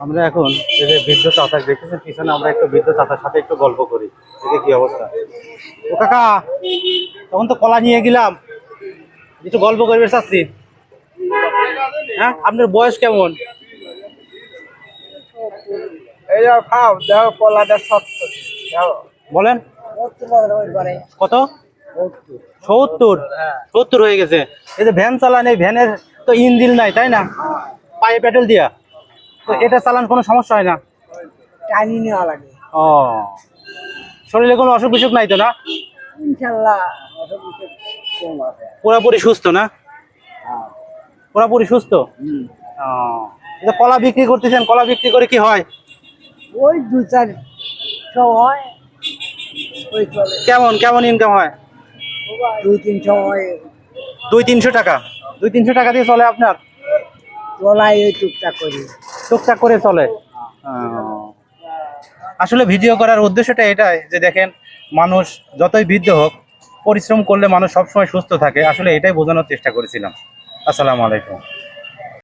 আমরা এখন এই যে বৃদ্ধ চাচা দেখতেছেন পিছনে, আমরা একটু বৃদ্ধ চাচার সাথে একটু গল্প করি, দেখে কি অবস্থা। ও কাকা, তখন তো কলা নিয়ে গেলাম, একটু গল্প করবে চাচ্ছি। হ্যাঁ, আপনার বয়স কেমন? এই যাও খাও, দেখো কলাটা শক্ত। দেখো বলেন কত? 70? 70 হয়ে গেছে। এই যে ভ্যান চালান, এই ভ্যানের তো ইঞ্জিন নাই তাই না, পায়ে পেট্রোল দিয়া, তো এটা চালান কোনো সমস্যা হয় না? টানি নেওয়া লাগে ও, শরীরে কোনো অসুখ বিসুখ নাই তো না? ইনশাল্লাহ। পুরোপুরি সুস্থ না? পুরোপুরি সুস্থ। ও, এই যে কলা বিক্রি করতেছেন, কলা বিক্রি করে কি হয়? ওই 2-400 হয়, ওই চলে। কেমন কেমন ইনকাম হয়? 2-300 হয়, 200-300 টাকা? 200-300 টাকা দিয়ে চলে আপনার? তোলাই ওই টুকটাক করি। টুকটাক করে চলে। আসলে ভিডিও করার উদ্দেশ্যটা এটাই যে দেখেন, মানুষ যতই বৃদ্ধ হোক, পরিশ্রম করলে মানুষ সবসময় সুস্থ থাকে, আসলে এটাই বোঝানোর চেষ্টা করেছিলাম। আসসালামু আলাইকুম।